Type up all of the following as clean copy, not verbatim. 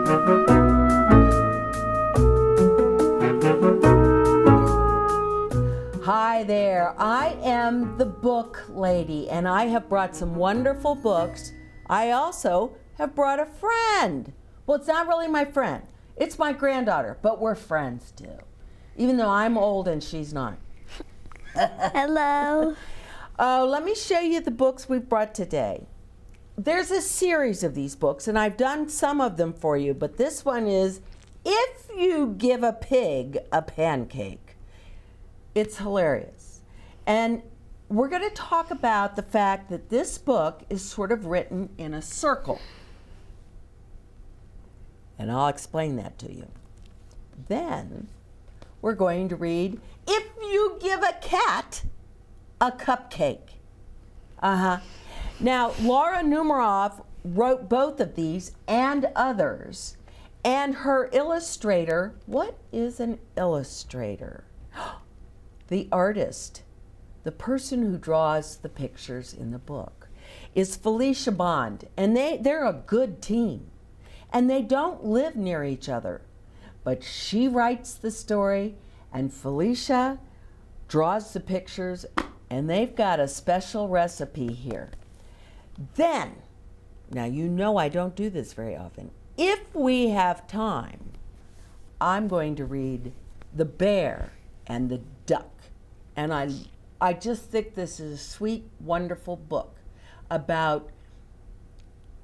Hi there, I am the book lady, and I have brought some wonderful books. I also have brought a friend. Well, it's not really my friend. It's my granddaughter, but we're friends too, even though I'm old and she's not. Hello. Oh, let me show you the books we've brought today. There's a series of these books, and I've done some of them for you, but this one is If You Give a Pig a Pancake. It's hilarious. And we're going to talk about the fact that this book is sort of written in a circle. And I'll explain that to you. Then we're going to read If You Give a Cat a Cupcake. Now, Laura Numeroff wrote both of these and others. And her illustrator, what is an illustrator? The artist, the person who draws the pictures in the book, is Felicia Bond. And they're a good team. And they don't live near each other. But she writes the story, and Felicia draws the pictures, and they've got a special recipe here. Then, now you know I don't do this very often. If we have time, I'm going to read The Bear and the Duck. And I just think this is a sweet, wonderful book about,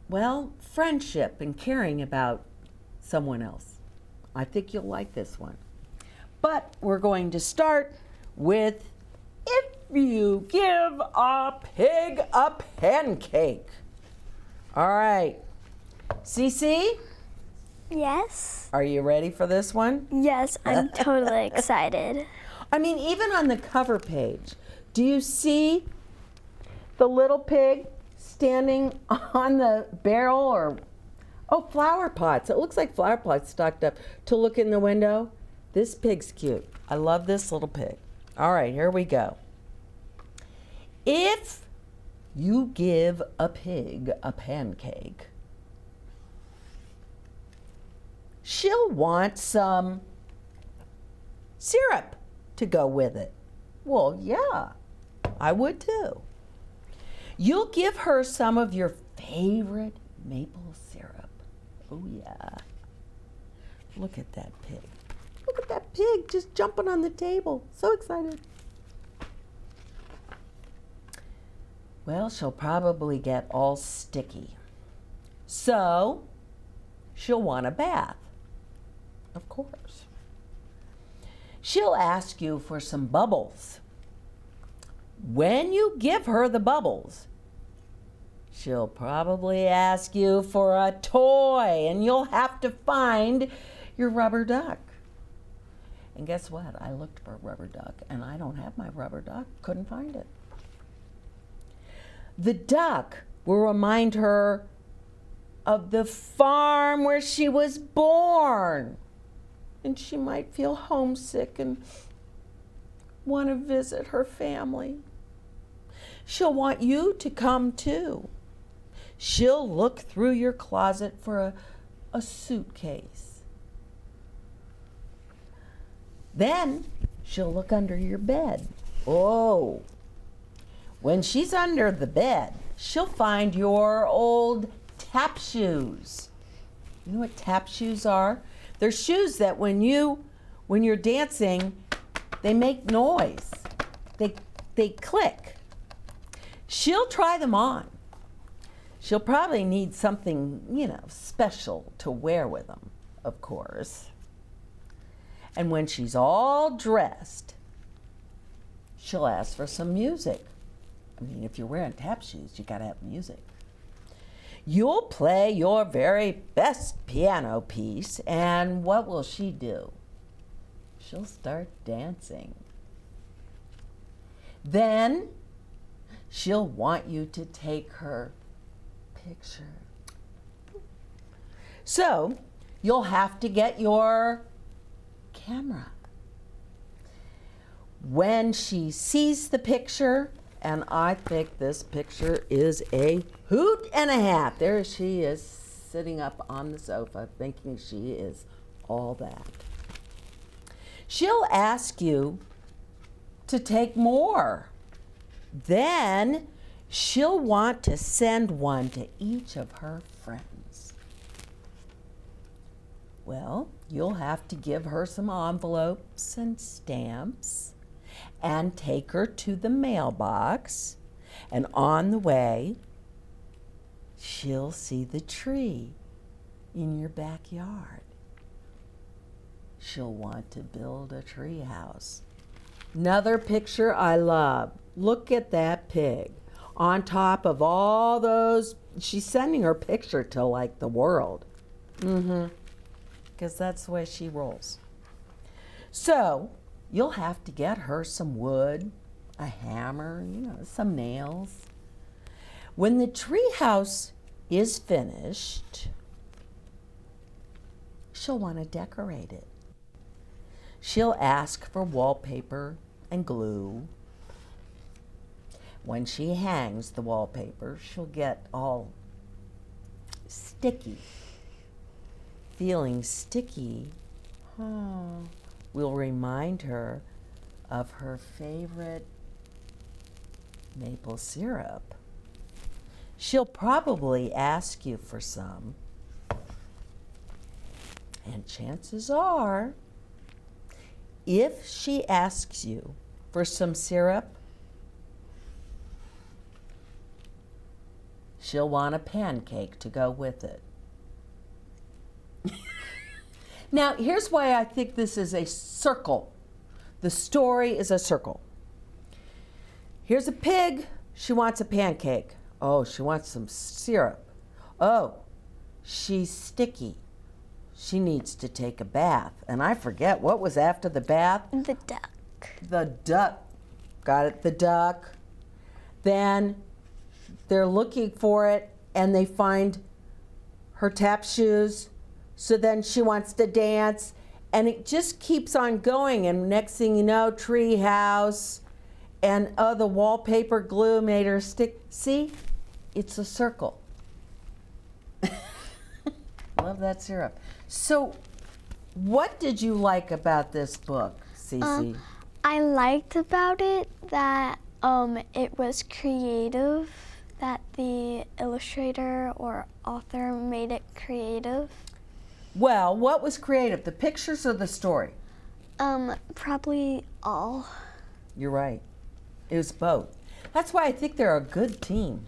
well, friendship and caring about someone else. I think you'll like this one. But we're going to start with If You Give a Pig a Pancake. All right. Cece, Yes. are you ready for this one? Yes, I'm totally excited. I mean, even on the cover page, do you see the little pig standing on the barrel or, flower pots. It looks like flower pots stocked up to look in the window. This pig's cute. I love this little pig. All right, here we go. If you give a pig a pancake, she'll want some syrup to go with it. Well, yeah, I would too. You'll give her some of your favorite maple syrup. Oh, yeah. Look at that pig. Look at that pig just jumping on the table. So excited. Well, she'll probably get all sticky. So, she'll want a bath. Of course. She'll ask you for some bubbles. When you give her the bubbles, she'll probably ask you for a toy, and you'll have to find your rubber duck. And guess what? I looked for a rubber duck, and I don't have my rubber duck. Couldn't find it. The duck will remind her of the farm where she was born. And she might feel homesick and want to visit her family. She'll want you to come too. She'll look through your closet for a suitcase. Then she'll look under your bed. Oh, when she's under the bed, she'll find your old tap shoes. You know what tap shoes are? They're shoes that when you're dancing, they make noise. They click. She'll try them on. She'll probably need something, special to wear with them, of course. And when she's all dressed, she'll ask for some music. I mean, if you're wearing tap shoes, you gotta have music. You'll play your very best piano piece, and what will she do? She'll start dancing. Then she'll want you to take her picture. So you'll have to get your camera. When she sees the picture, and I think this picture is a hoot and a half. There she is sitting up on the sofa thinking she is all that. She'll ask you to take more. Then she'll want to send one to each of her friends. Well, you'll have to give her some envelopes and stamps and take her to the mailbox. And on the way, she'll see the tree in your backyard. She'll want to build a tree house. Another picture I love. Look at that pig. On top of all those, she's sending her picture to like the world. Because that's the way she rolls. So you'll have to get her some wood, a hammer, some nails. When the tree house is finished, she'll want to decorate it. She'll ask for wallpaper and glue. When she hangs the wallpaper, she'll get all sticky. Feeling sticky will remind her of her favorite maple syrup. She'll probably ask you for some. And chances are, if she asks you for some syrup, she'll want a pancake to go with it. Now, here's why I think this is a circle. The story is a circle. Here's a pig. She wants a pancake. Oh, she wants some syrup. Oh, she's sticky. She needs to take a bath. And I forget, what was after the bath? The duck. The duck. Got it, the duck. Then they're looking for it and they find her tap shoes. So then she wants to dance and it just keeps on going. And next thing you know, tree house and the wallpaper glue made her stick. See, it's a circle. Love that syrup. So what did you like about this book, Cece? I liked about it that it was creative, that the illustrator or author made it creative. Well, what was creative, the pictures or the story? Probably all. You're right. It was both. That's why I think they're a good team.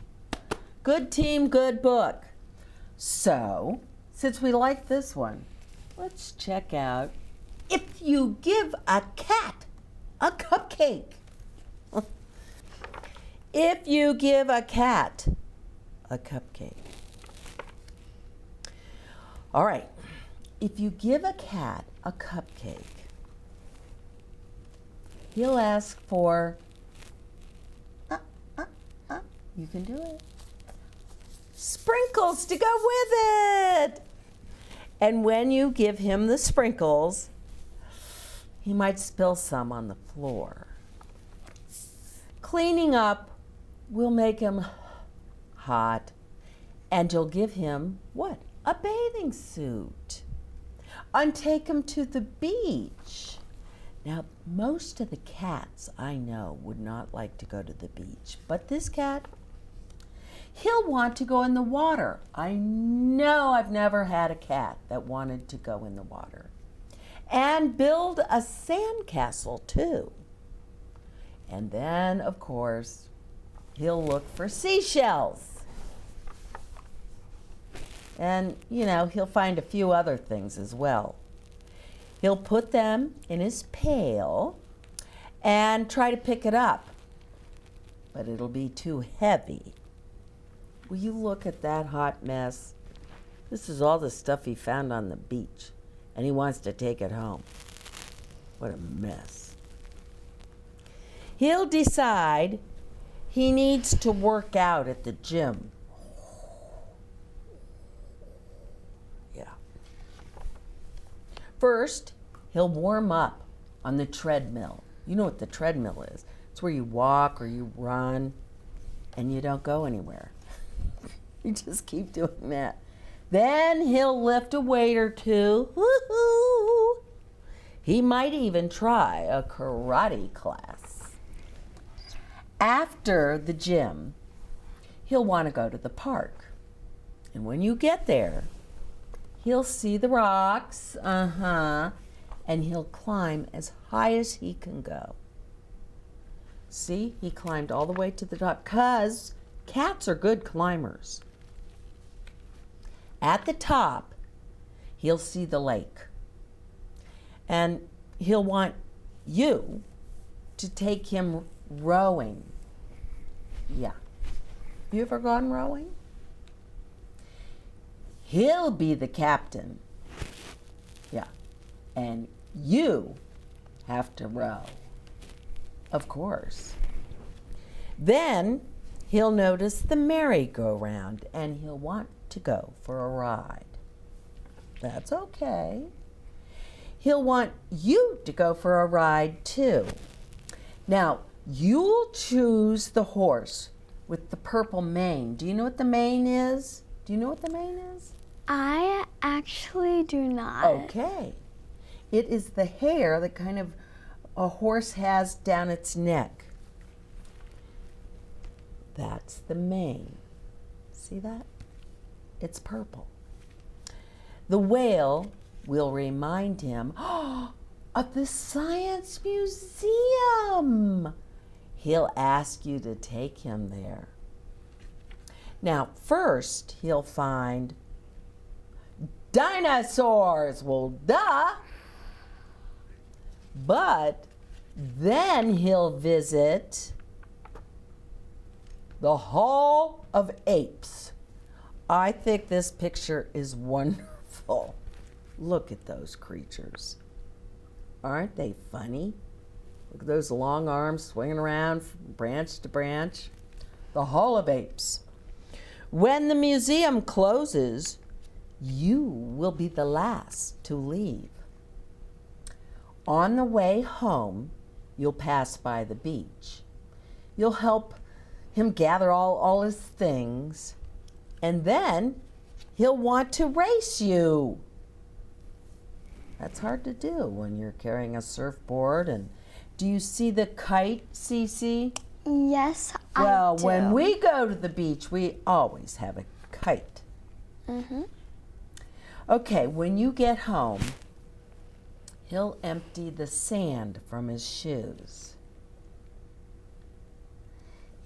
Good team, good book. So, since we like this one, let's check out If You Give a Cat a Cupcake. If you give a cat a cupcake. All right. If you give a cat a cupcake, he'll ask for, you can do it, sprinkles to go with it. And when you give him the sprinkles, he might spill some on the floor. Cleaning up will make him hot, and you'll give him what? A bathing suit. And take him to the beach. Now, most of the cats I know would not like to go to the beach, but this cat, he'll want to go in the water. I know I've never had a cat that wanted to go in the water. And build a sandcastle too. And then, of course, he'll look for seashells. And, he'll find a few other things as well. He'll put them in his pail and try to pick it up. But it'll be too heavy. Will you look at that hot mess? This is all the stuff he found on the beach, and he wants to take it home. What a mess. He'll decide he needs to work out at the gym. Yeah. First, he'll warm up on the treadmill. You know what the treadmill is. It's where you walk or you run and you don't go anywhere. You just keep doing that. Then he'll lift a weight or two. Woo-hoo! He might even try a karate class. After the gym, he'll want to go to the park. And when you get there, he'll see the rocks, and he'll climb as high as he can go. See, he climbed all the way to the top, 'cause cats are good climbers. At the top, he'll see the lake. And he'll want you to take him rowing. Yeah. You ever gone rowing? He'll be the captain. Yeah. And you have to row. Of course. Then he'll notice the merry-go-round and he'll want to go for a ride. That's okay. He'll want you to go for a ride too. Now, you'll choose the horse with the purple mane. Do you know what the mane is? Do you know what the mane is? I actually do not. Okay. It is the hair that kind of a horse has down its neck. That's the mane. See that? It's purple. The whale will remind him of the Science Museum. He'll ask you to take him there. Now, first, he'll find dinosaurs. Well, duh. But then he'll visit the Hall of Apes. I think this picture is wonderful. Look at those creatures. Aren't they funny? Look at those long arms swinging around from branch to branch. The Hall of Apes. When the museum closes, you will be the last to leave. On the way home, you'll pass by the beach. You'll help him gather all his things, and then he'll want to race you. That's hard to do when you're carrying a surfboard. And do you see the kite, Cece? Yes, I do. Well, when we go to the beach, we always have a kite. Mm-hmm. Okay, when you get home, he'll empty the sand from his shoes.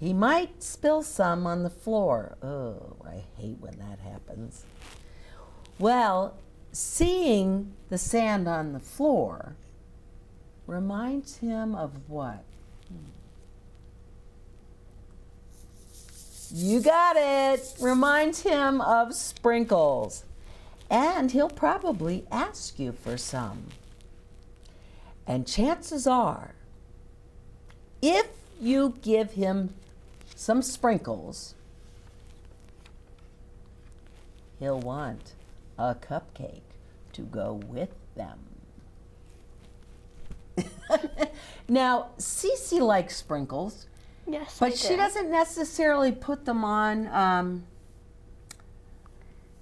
He might spill some on the floor. Oh, I hate when that happens. Well, seeing the sand on the floor reminds him of what? You got it. Reminds him of sprinkles. And he'll probably ask you for some. And chances are, if you give him some sprinkles, he'll want a cupcake to go with them. Now, Cece likes sprinkles, Yes, but I she do. doesn't necessarily put them on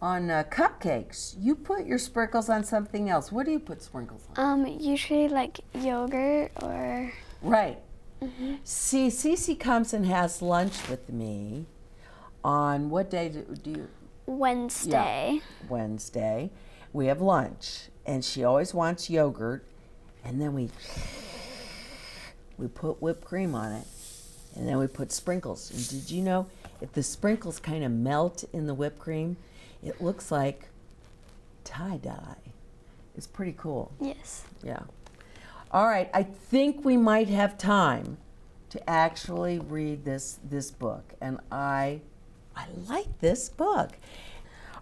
cupcakes. You put your sprinkles on something else. What do you put sprinkles on? Usually like yogurt or. Right. Mm-hmm. See, Cece comes and has lunch with me on what day do you? Wednesday. Yeah, Wednesday. We have lunch, and she always wants yogurt, and then we put whipped cream on it, and then we put sprinkles. And did you know if the sprinkles kind of melt in the whipped cream, it looks like tie-dye. It's pretty cool. Yes. Yeah. All right, I think we might have time to actually read this book, and I like this book.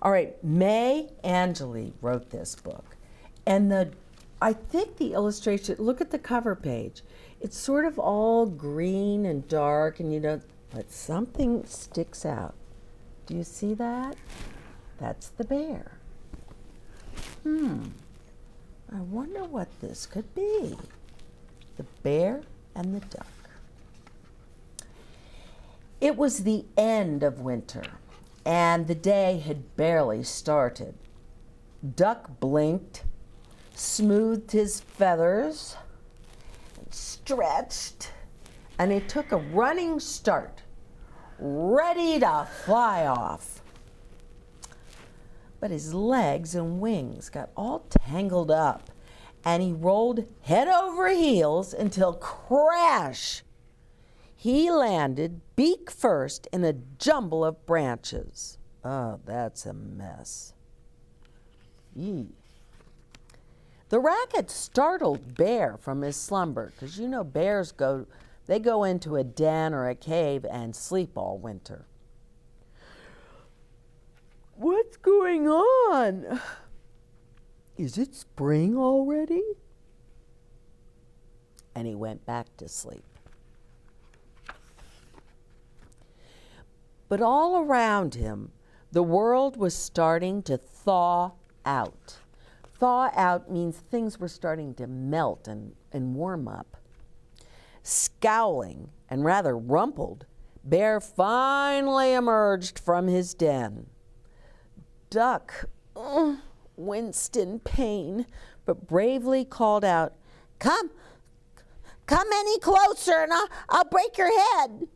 All right, May Angelou wrote this book, and I think the illustration, look at the cover page. It's sort of all green and dark, and but something sticks out. Do you see that? That's the bear. I wonder what this could be. The bear and the duck. It was the end of winter, and the day had barely started. Duck blinked, smoothed his feathers, stretched, and he took a running start, ready to fly off. But his legs and wings got all tangled up, and he rolled head over heels until crash! He landed beak first in a jumble of branches. Oh, that's a mess. Yee. The racket startled Bear from his slumber, because you know bears go into a den or a cave and sleep all winter. What's going on? Is it spring already? And he went back to sleep. But all around him, the world was starting to thaw out. Thaw out means things were starting to melt and warm up. Scowling and rather rumpled, Bear finally emerged from his den. Duck winced in pain, but bravely called out, Come any closer and I'll break your head.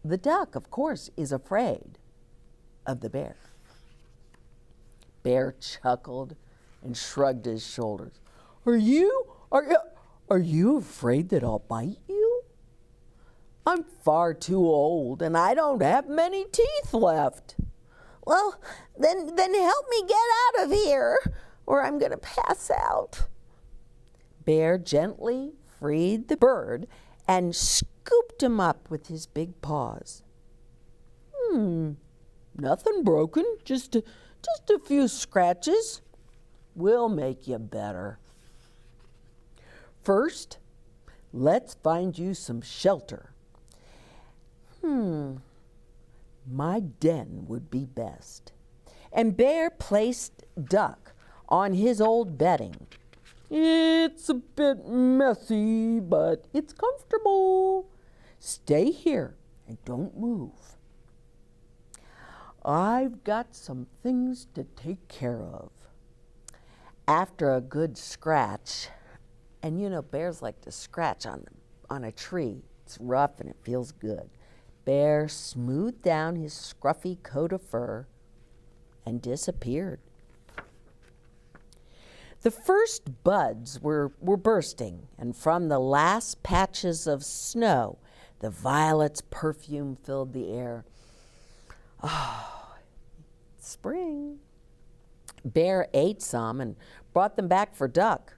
The duck, of course, is afraid of the bear. Bear chuckled and shrugged his shoulders. Are you afraid that I'll bite you? I'm far too old and I don't have many teeth left. Well, then help me get out of here or I'm going to pass out. Bear gently freed the bird and scooped him up with his big paws. Nothing broken, just a few scratches. We'll make you better. First, let's find you some shelter. My den would be best. And Bear placed Duck on his old bedding. It's a bit messy, but it's comfortable. Stay here and don't move. I've got some things to take care of. After a good scratch, and you know bears like to scratch on a tree. It's rough and it feels good. Bear smoothed down his scruffy coat of fur and disappeared. The first buds were bursting, and from the last patches of snow, the violet's perfume filled the air. Oh, spring. Bear ate some and brought them back for Duck,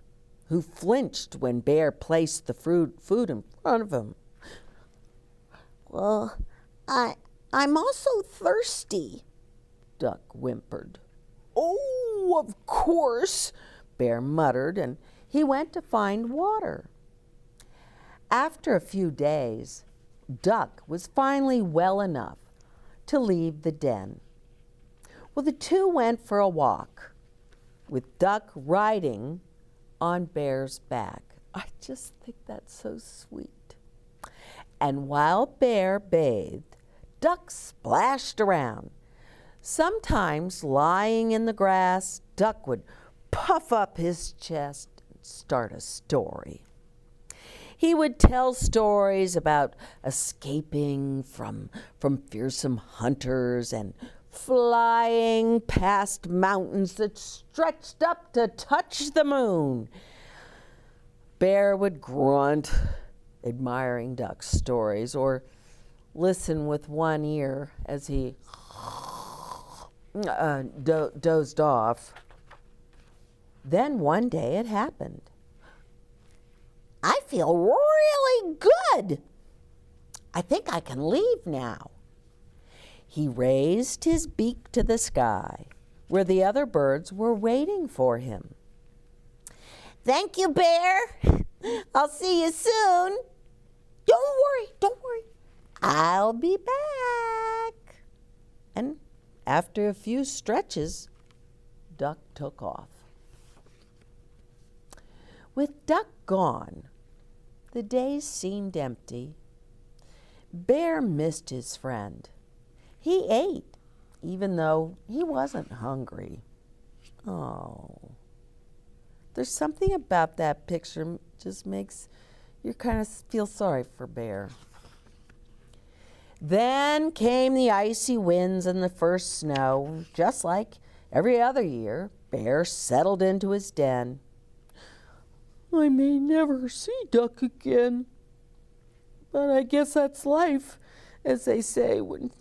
who flinched when Bear placed the food in front of him. Well, I'm also thirsty, Duck whimpered. Oh, of course, Bear muttered, and he went to find water. After a few days, Duck was finally well enough to leave the den. Well, the two went for a walk, with Duck riding on Bear's back. I just think that's so sweet. And while Bear bathed, Duck splashed around. Sometimes lying in the grass, Duck would puff up his chest and start a story. He would tell stories about escaping from fearsome hunters and flying past mountains that stretched up to touch the moon. Bear would grunt, admiring Duck's stories, or listen with one ear as he dozed off. Then one day it happened. I feel really good. I think I can leave now. He raised his beak to the sky, where the other birds were waiting for him. Thank you, Bear. I'll see you soon. Don't worry. I'll be back. And after a few stretches, Duck took off. With Duck gone, the days seemed empty. Bear missed his friend. He ate even though he wasn't hungry. Oh. There's something about that picture just makes you kind of feel sorry for Bear. Then came the icy winds and the first snow. Just like every other year, Bear settled into his den. I may never see Duck again, but I guess that's life, as they say when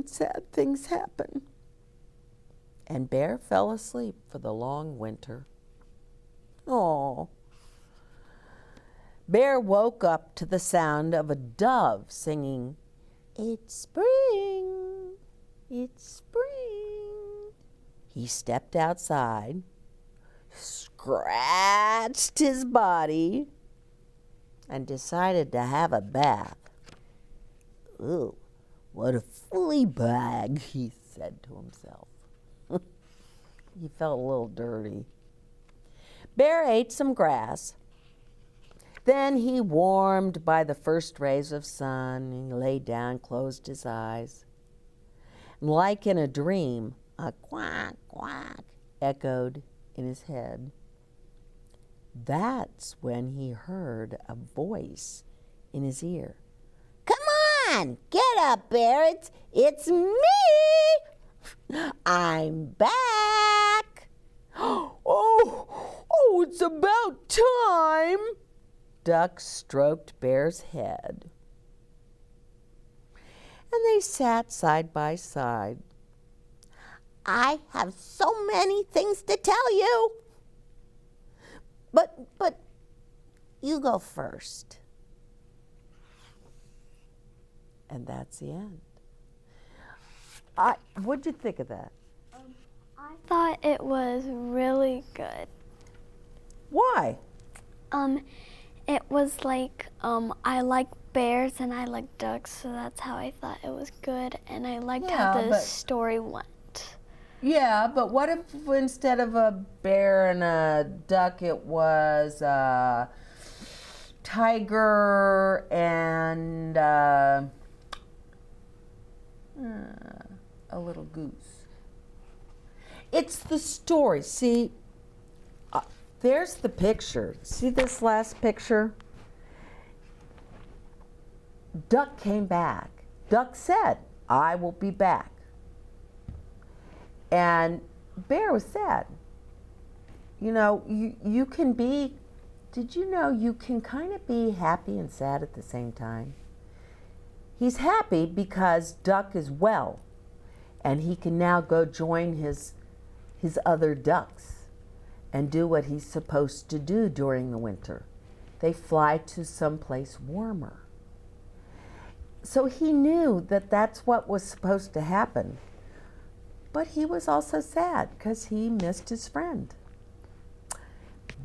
sad things happen. And Bear fell asleep for the long winter. Oh. Bear woke up to the sound of a dove singing, "It's spring, it's spring." He stepped outside, scratched his body, and decided to have a bath. Ooh, what a flea bag, he said to himself. He felt a little dirty. Bear ate some grass. Then he warmed by the first rays of sun. He lay down, closed his eyes. Like in a dream, a quack, quack echoed in his head. That's when he heard a voice in his ear. "Come on, get up, Bear. It's me. I'm back." Oh, it's about time. Duck stroked Bear's head. And they sat side by side. "I have so many things to tell you. But you go first." And that's the end. What'd you think of that? I thought it was really good. Why? It was like, I like bears and I like ducks, so that's how I thought it was good, and I liked how the story went. Yeah, but what if instead of a bear and a duck, it was a tiger and a little goose? It's the story. See, there's the picture. See this last picture? Duck came back. Duck said, "I will be back." And Bear was sad. You know, you can be, did you know you can kind of be happy and sad at the same time? He's happy because Duck is well, and he can now go join his other ducks and do what he's supposed to do during the winter. They fly to someplace warmer. So he knew that that's what was supposed to happen. But he was also sad because he missed his friend.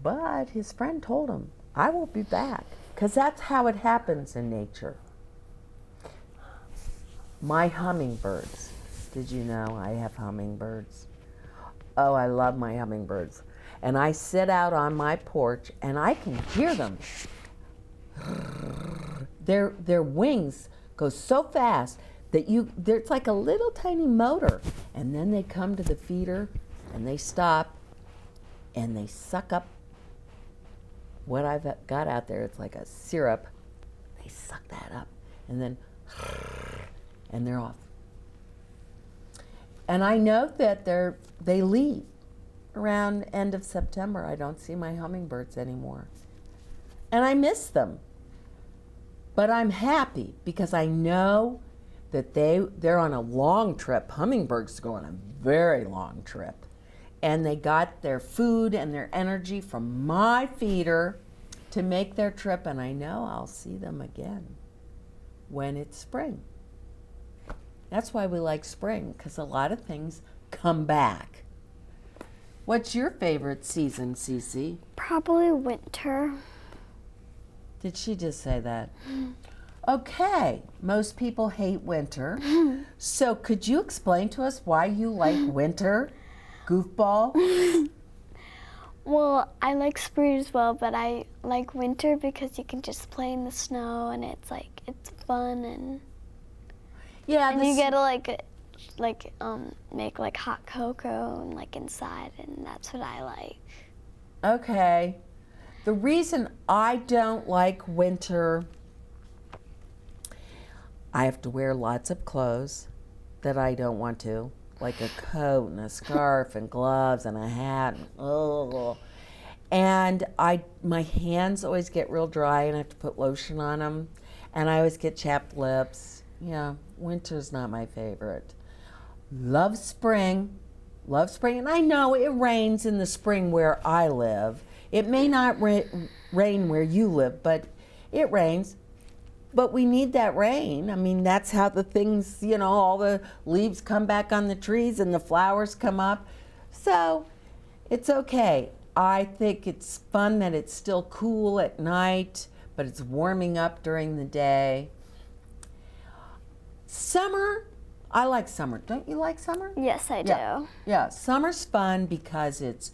But his friend told him, "I will be back," because that's how it happens in nature. My hummingbirds. Did you know I have hummingbirds? Oh, I love my hummingbirds. And I sit out on my porch and I can hear them. Their wings go so fast that it's like a little tiny motor. And then they come to the feeder and they stop and they suck up what I've got out there. It's like a syrup. They suck that up and then, and they're off. And I know that they leave around end of September. I don't see my hummingbirds anymore. And I miss them. But I'm happy because I know that they're on a long trip. Hummingbirds go on a very long trip. And they got their food and their energy from my feeder to make their trip, and I know I'll see them again when it's spring. That's why we like spring, because a lot of things come back. What's your favorite season, Cece? Probably winter. Did she just say that? Okay, most people hate winter. So could you explain to us why you like winter, goofball? Well, I like spring as well, but I like winter because you can just play in the snow and it's fun and Yeah, you get to make like hot cocoa and like inside, and that's what I like. Okay. The reason I don't like winter, I have to wear lots of clothes that I don't want to, like a coat and a scarf and gloves and a hat. And my hands always get real dry and I have to put lotion on them. And I always get chapped lips. Yeah, winter's not my favorite. Love spring. Love spring. And I know it rains in the spring where I live. It may not rain where you live, but it rains. But we need that rain. I mean, that's how the things, all the leaves come back on the trees and the flowers come up. So it's okay. I think it's fun that it's still cool at night, but it's warming up during the day. Summer, I like summer. Don't you like summer? Yes, I do. Yeah, summer's fun because it's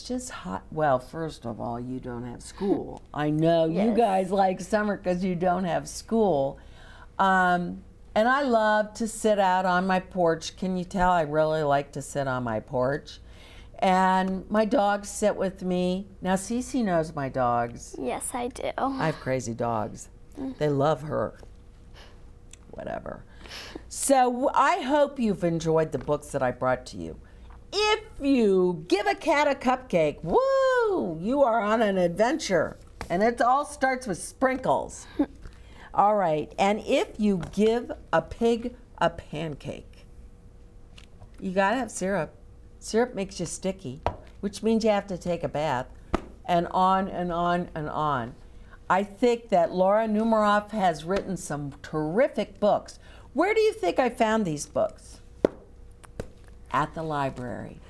just hot. Well, first of all, you don't have school. I know you guys like summer because you don't have school. And I love to sit out on my porch. Can you tell I really like to sit on my porch? And my dogs sit with me. Now, Cece knows my dogs. Yes, I do. I have crazy dogs. They love her. Whatever. So I hope you've enjoyed the books that I brought to you. If you give a cat a cupcake, woo, you are on an adventure. And it all starts with sprinkles. All right. And if you give a pig a pancake, you got to have syrup. Syrup makes you sticky, which means you have to take a bath, and on and on and on. I think that Laura Numeroff has written some terrific books. Where do you think I found these books? At the library.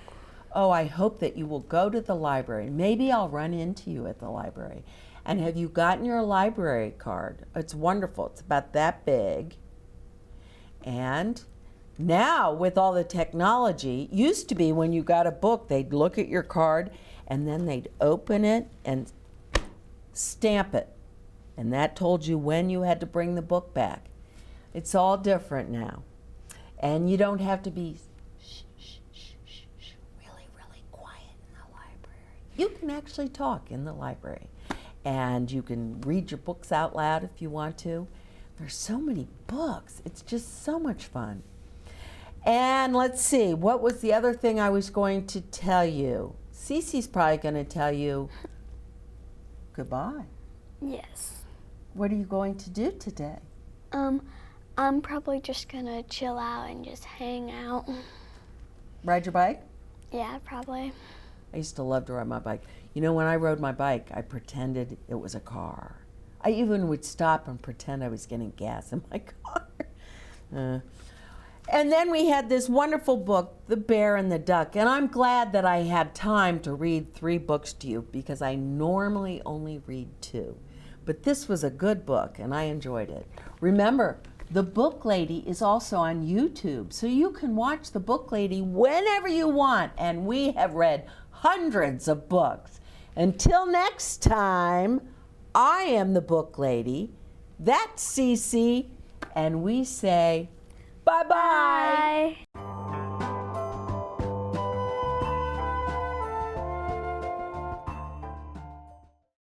Oh, I hope that you will go to the library. Maybe I'll run into you at the library. And have you gotten your library card? It's wonderful. It's about that big. And now, with all the technology, used to be when you got a book, they'd look at your card and then they'd open it and stamp it. And that told you when you had to bring the book back. It's all different now. And you don't have to be really quiet in the library. You can actually talk in the library. And you can read your books out loud if you want to. There's so many books. It's just so much fun. And let's see, what was the other thing I was going to tell you? Cece's probably going to tell you goodbye. Yes. What are you going to do today? I'm probably just gonna chill out and just hang out. Ride your bike? Yeah, probably. I used to love to ride my bike. You know, when I rode my bike, I pretended it was a car. I even would stop and pretend I was getting gas in my car. And then we had this wonderful book, The Bear and the Duck. And I'm glad that I had time to read 3 books to you because I normally only read 2. But this was a good book and I enjoyed it. Remember, The Book Lady is also on YouTube, so you can watch The Book Lady whenever you want. And we have read hundreds of books. Until next time, I am the Book Lady. That's Cece. And we say, bye-bye. Bye.